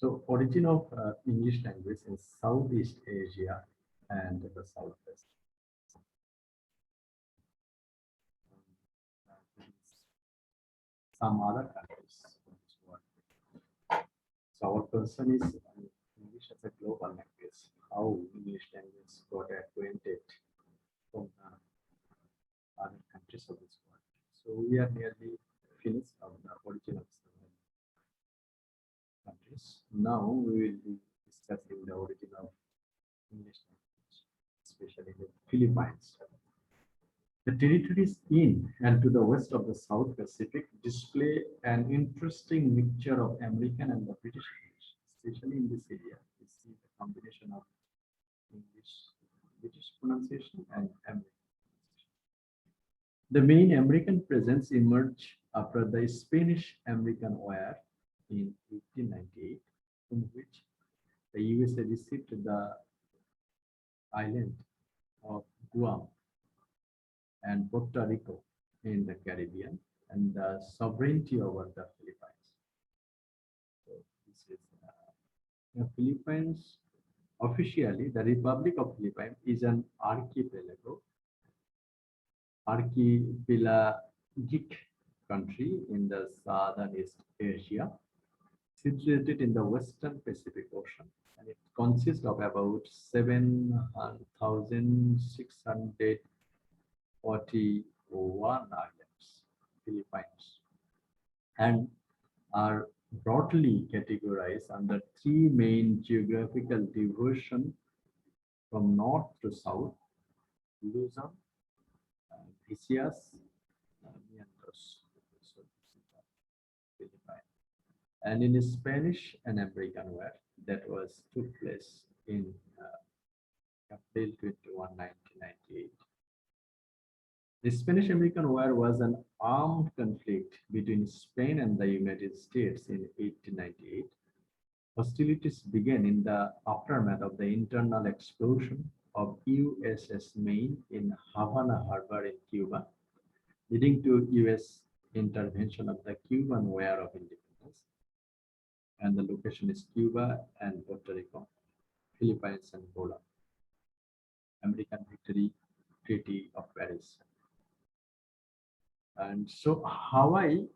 So origin of English language in Southeast Asia and the Southwest. Some other countries. So our concern is English as a global language. How English language got acquainted from other countries of this world. So we are nearly finished on the origin of countries. Now we will be discussing the origin of English language, especially the Philippines. The territories in and to the west of the South Pacific display an interesting mixture of American and the British English, especially in this area. We see the combination of English, British pronunciation and American pronunciation. The main American presence emerged after the Spanish-American War in 1898, from which the USA received the island of Guam and Puerto Rico in the Caribbean and the sovereignty over the Philippines. So this is the Philippines. Officially, the Republic of Philippines is an archipelagic country in the Southeast Asia, situated in the Western Pacific Ocean, and it consists of about 7,641 islands, Philippines, and are broadly categorized under three main geographical divisions from north to south: Luzon, Visayas, Miantos. So this is the Philippines. And in Spanish and American War that took place in April 21, 1998. The Spanish-American War was an armed conflict between Spain and the United States in 1898. Hostilities began in the aftermath of the internal explosion of USS Maine in Havana Harbor in Cuba, leading to US intervention of the Cuban War of Independence. And the location is Cuba and Puerto Rico, Philippines and Angola. American Victory Treaty of Paris. And so Hawaii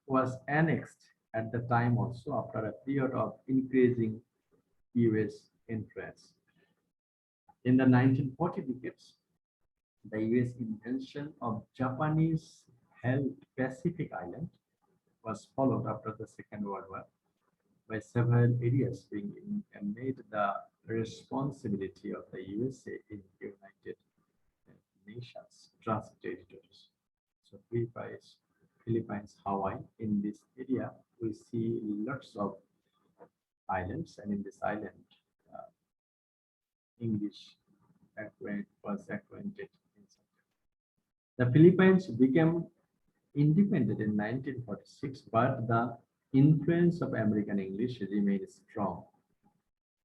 was annexed at the time also after a period of increasing US influence. In the 1940 decades, the US invention of Japanese-held Pacific Island was followed after the Second World War by several areas being made the responsibility of the USA in United Nations Trust Territories. So Philippines, Hawaii. In this area, we see lots of islands, and in this island, English was acquainted. The Philippines became independent in 1946, but the influence of American English remained strong.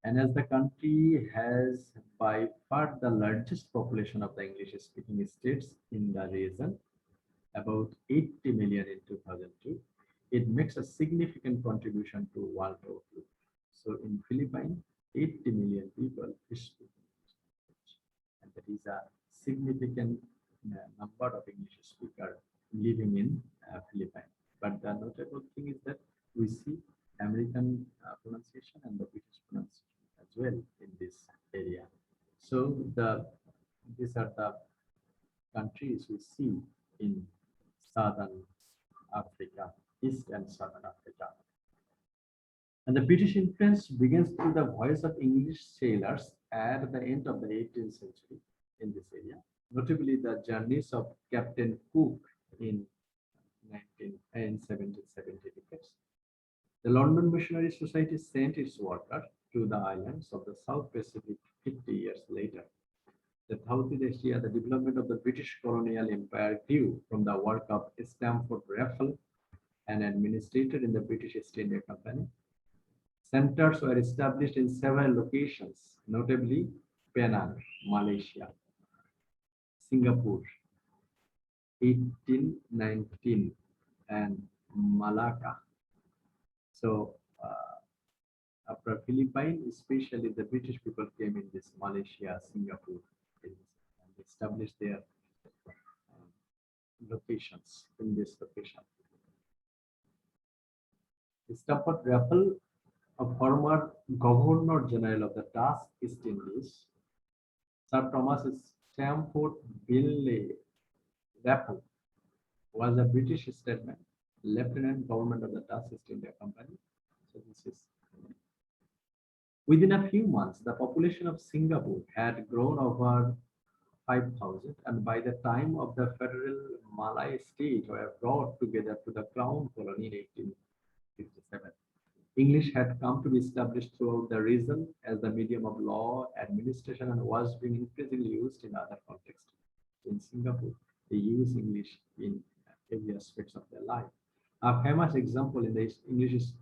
And as the country has by far the largest population of the English-speaking states in the region, about 80 million in 2002, it makes a significant contribution to world outlook. So in Philippines, 80 million people speak English, and that is a significant number of English speakers living in Philippines. But the notable thing is that we see American pronunciation and the British pronunciation as well in this area. So these are the countries we see in Southern Africa, East and Southern Africa. And the British influence begins through the voice of English sailors at the end of the 18th century in this area. Notably, the journeys of Captain Cook in 1770 decades. The London Missionary Society sent its workers to the islands of the South Pacific 50 years later. The Southeast Asia, the development of the British colonial empire grew from the work of Stamford Raffles, an administrator in the British East India Company. Centers were established in several locations, notably Penang, Malaysia, Singapore, 1819, and Malacca. So After Philippines, especially the British people came in this Malaysia, Singapore, and established their locations in this location. Stafford Raffles, a former Governor General of the Dutch East Indies, Sir Thomas Stamford Billy Raffles was a British statesman, Lieutenant Governor of the Dutch East India Company. So this is within a few months, the population of Singapore had grown over 5,000, and by the time of the federal Malay state were brought together to the Crown Colony in 1857. English had come to be established throughout the region as the medium of law, administration, and was being increasingly used in other contexts. In Singapore, they use English in every aspects of their life. A famous example in the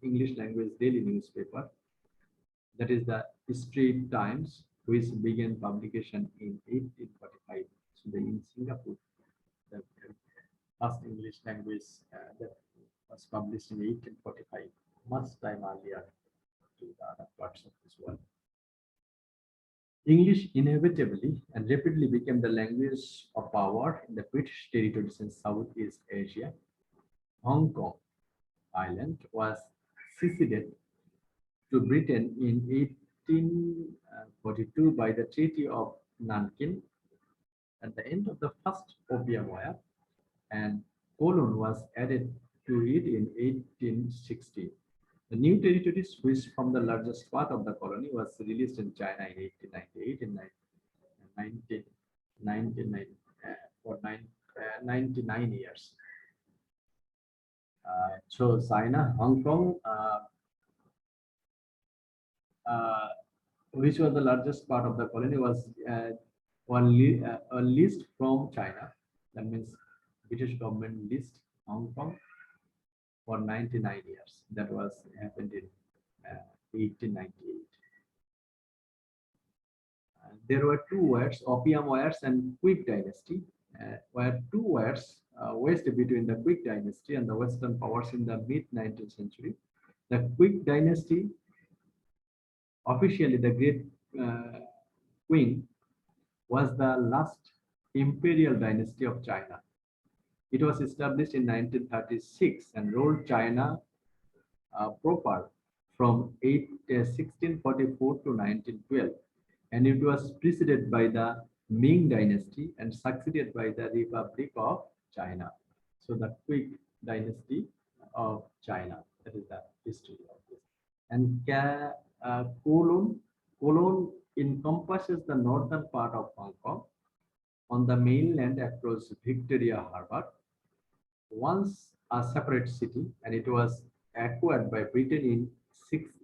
English language daily newspaper, that is the Straits Times, which began publication in 1845. So in Singapore, the first English language that was published in 1845, much time earlier to the other parts of this world. English inevitably and rapidly became the language of power in the British territories in Southeast Asia. Hong Kong Island was seceded to Britain in 1842 by the Treaty of Nankin at the end of the First Opium War, and Colon was added to it in 1860. The new territories, which formed the largest part of the colony, was released in China in 1898 and 1999 for 99 years. So China, Hong Kong, which was the largest part of the colony, was leased from China. That means British government leased Hong Kong for 99 years. That was happened in 1898. There were two wars, Opium Wars and Quick Dynasty, were two wars waged between the Quick Dynasty and the Western powers in the mid-19th century. The Quick Dynasty, officially the Great Queen, was the last imperial dynasty of China. It was established in 1936 and ruled China proper from 1644 to 1912. And it was preceded by the Ming dynasty and succeeded by the Republic of China. So the Quick Dynasty of China, that is the history of this. And Colon encompasses the northern part of Hong Kong on the mainland across Victoria Harbour, once a separate city, and it was acquired by Britain in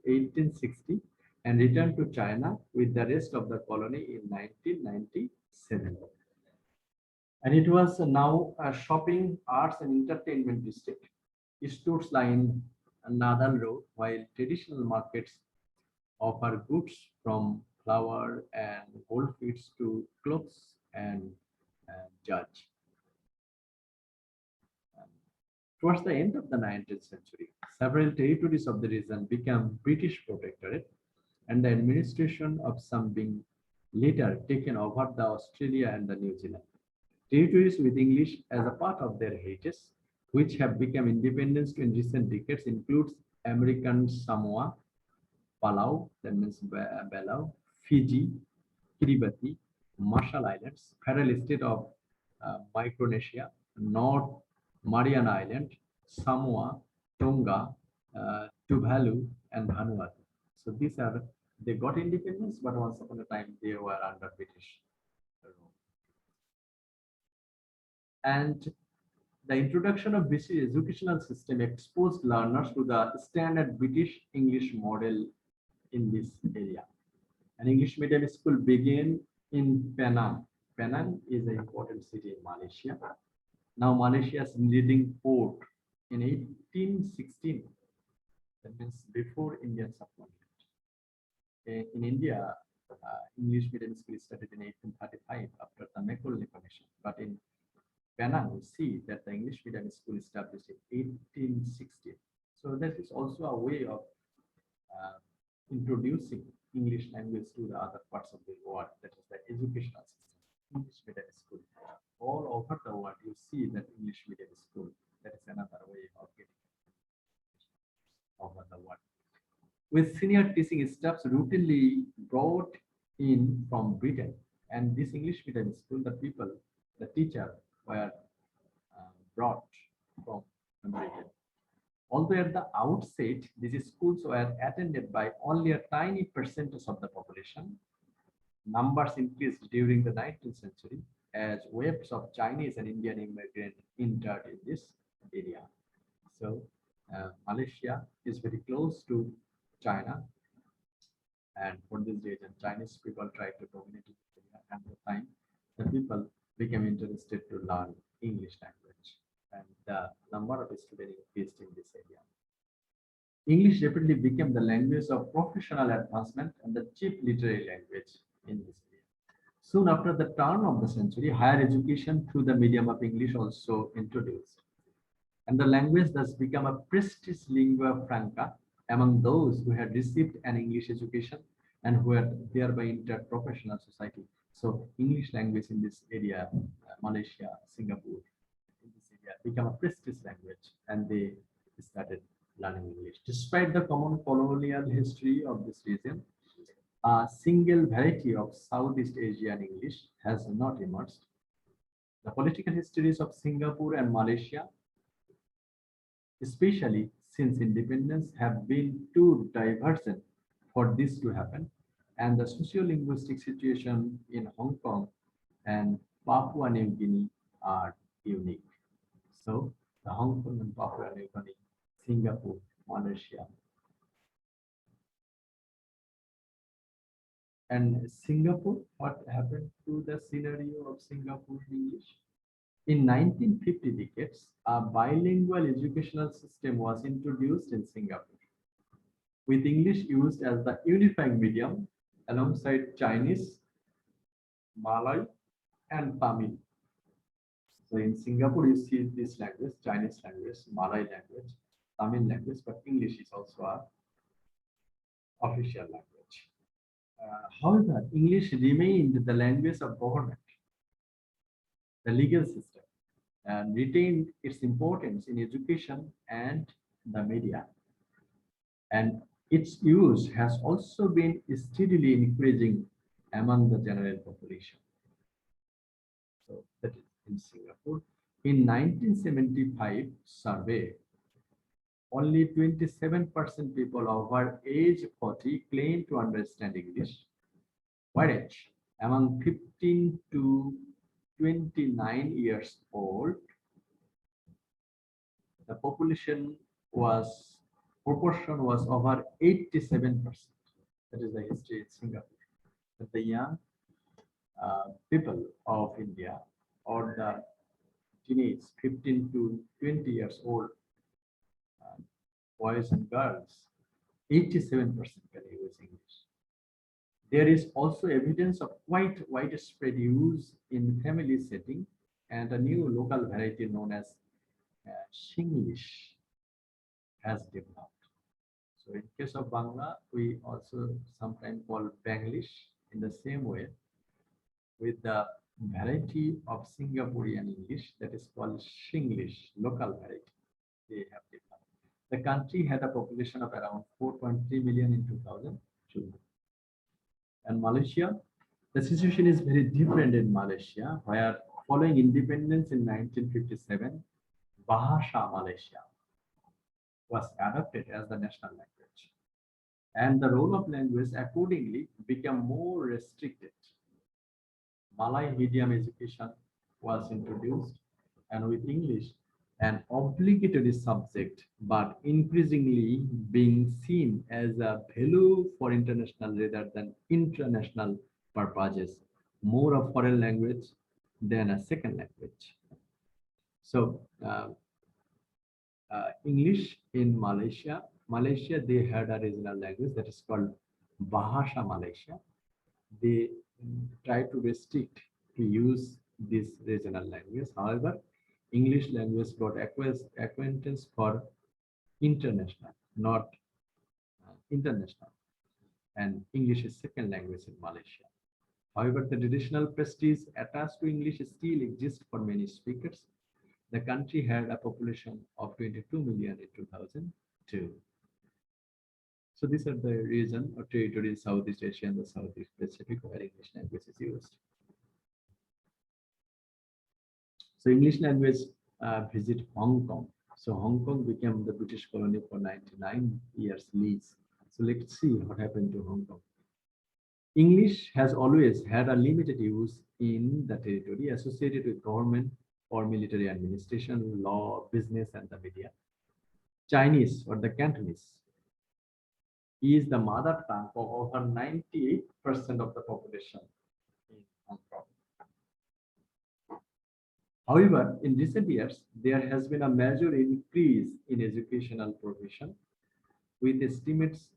1860 and returned to China with the rest of the colony in 1997. And it was now a shopping, arts, and entertainment district. Stores line Nadal Road, while traditional markets offer goods from flour and goldfields to clothes and judge. Towards the end of the 19th century, several territories of the region became British protectorate, and the administration of some being later taken over the Australia and the New Zealand. Territories with English as a part of their heritage, which have become independent in recent decades, includes American Samoa, Palau, that means Palau, Fiji, Kiribati, Marshall Islands, Federal State of Micronesia, North Mariana Island, Samoa, Tonga, Tuvalu, and Vanuatu. So these are, they got independence, but once upon a time they were under British rule. And the introduction of British educational system exposed learners to the standard British English model in this area. An English medium school began in Penang. Penang is an important city in Malaysia. Now Malaysia's leading port in 1816. That means before Indian subcontinent. In India, English medium school started in 1835 after the Macaulay Commission. But in Penang, we see that the English medium school established in 1860. So that is also a way of introducing English language to the other parts of the world, that is the educational system, English medium school. All over the world, you see that English medium school. That is another way of getting over the world. With senior teaching staffs routinely brought in from Britain, and this English medium school, the teacher were brought from Britain. Although at the outset, these schools were attended by only a tiny percentage of the population, numbers increased during the 19th century as waves of Chinese and Indian immigrants entered in this area. So Malaysia is very close to China, and for this reason, Chinese people tried to dominate it. At the time, the people became interested to learn English language, and the number of students increased in this area. English rapidly became the language of professional advancement and the chief literary language in this area. Soon after the turn of the century, higher education through the medium of English also introduced, and the language thus became a prestigious lingua franca among those who had received an English education and who had thereby entered professional society. So English language in this area, Malaysia, Singapore, in this area became a prestigious language, and they started learning English. Despite the common colonial history of this region, a single variety of Southeast Asian English has not emerged. The political histories of Singapore and Malaysia, especially since independence, have been too divergent for this to happen, and the sociolinguistic situation in Hong Kong and Papua New Guinea are unique. So the Hong Kong and Papua New Guinea, Singapore, Malaysia. And Singapore, what happened to the scenario of Singapore English? In 1950 decades, a bilingual educational system was introduced in Singapore, with English used as the unifying medium alongside Chinese, Malay, and Tamil. So in Singapore, you see this language, Chinese language, Malay language, Tamil language, but English is also an official language. However, English remained the language of government, the legal system, and retained its importance in education and the media. And its use has also been steadily increasing among the general population. So that is in Singapore. In 1975 survey, only 27% people over age 40 claim to understand English, whereas among 15 to 29 years old, the proportion was over 87%. That is the history in Singapore. That the young people of India, or the teenage 15 to 20 years old, boys and girls, 87% can use English. There is also evidence of quite widespread use in family setting, and a new local variety known as Singlish has developed. So in case of Bangla, we also sometimes call Banglish in the same way, with the variety of Singaporean English that is called Singlish, local variety. They have developed. The country had a population of around 4.3 million in 2002. And Malaysia, the situation is very different in Malaysia, where following independence in 1957, Bahasa Malaysia was adopted as the national language, and the role of language accordingly became more restricted. Malay medium education was introduced, and with English an obligatory subject, but increasingly being seen as a value for international rather than international purposes, more a foreign language than a second language. So English in Malaysia, they had a regional language that is called Bahasa Malaysia. They try to restrict to use this regional language. However, English language got acquaintance for international, not international. and English is second language in Malaysia. However, the traditional prestige attached to English still exists for many speakers. The country had a population of 22 million in 2002. So these are the region or territory in Southeast Asia and the Southeast Pacific where English language is used. So English language visit Hong Kong. So Hong Kong became the British colony for 99 years lease. So let's see what happened to Hong Kong. English has always had a limited use in the territory associated with government or military administration, law, business, and the media. Chinese or the Cantonese is the mother tongue of over 98% of the population in Hong Kong. However, in recent years, there has been a major increase in educational provision, with estimates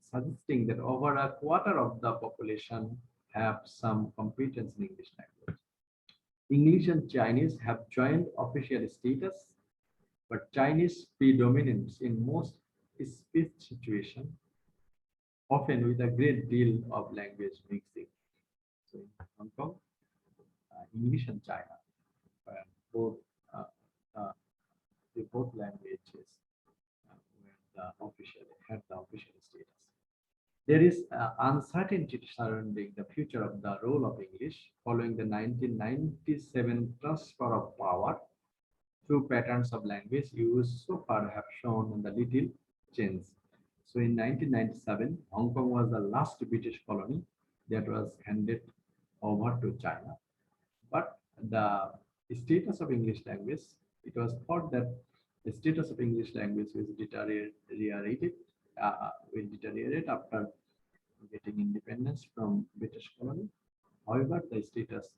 suggesting that over a quarter of the population have some competence in English language. English and Chinese have joint official status, but Chinese predominates in most speech situations, often with a great deal of language mixing. So in Hong Kong, English and China, both both languages had the official status. There is uncertainty surrounding the future of the role of English following the 1997 transfer of power. Two patterns of language use so far have shown the little change. So in 1997, Hong Kong was the last British colony that was handed over to China. But the status of English language, it was thought that the status of English language will deteriorate after getting independence from British colony. However, the status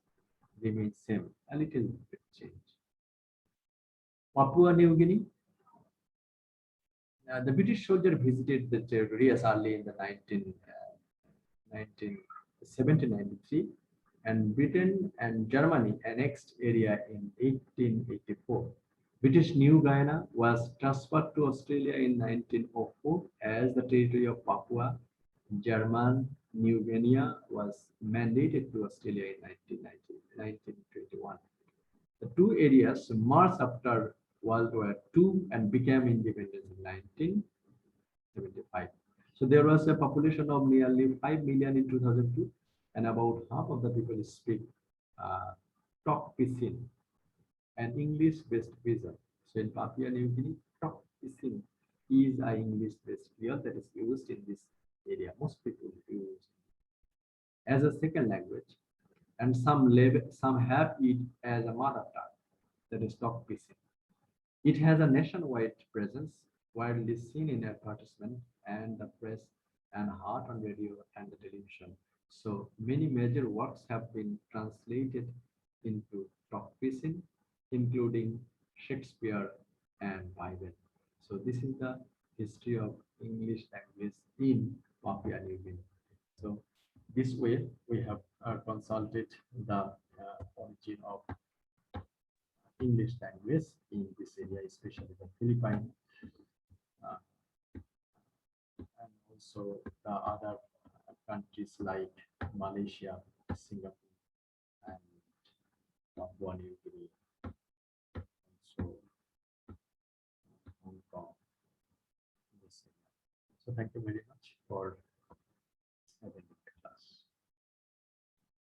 remains same, a little bit changed. Papua New Guinea. The British soldier visited the territory as early in the 1793, and Britain and Germany annexed area in 1884. British New Guinea was transferred to Australia in 1904 as the territory of Papua. German New Guinea was mandated to Australia in 1921. The two areas merged after World War II and became independent in 1975. So there was a population of nearly 5 million in 2002, and about half of the people speak Tok Pisin, an English-based version. So in Papua New Guinea, Tok Pisin is an English-based word that is used in this area. Most people use as a second language, and some have it as a mother tongue, that is Tok Pisin. It has a nationwide presence, widely seen in advertisement and the press, and heard on radio and the television. So many major works have been translated into Tok Pisin, including Shakespeare and Bible. So this is the history of English language in Papua New Guinea. So this way we have consulted the origin of English language in this area, especially the Philippines, and also the other countries like Malaysia, Singapore, and Papua New Guinea, also Hong Kong. So thank you very much for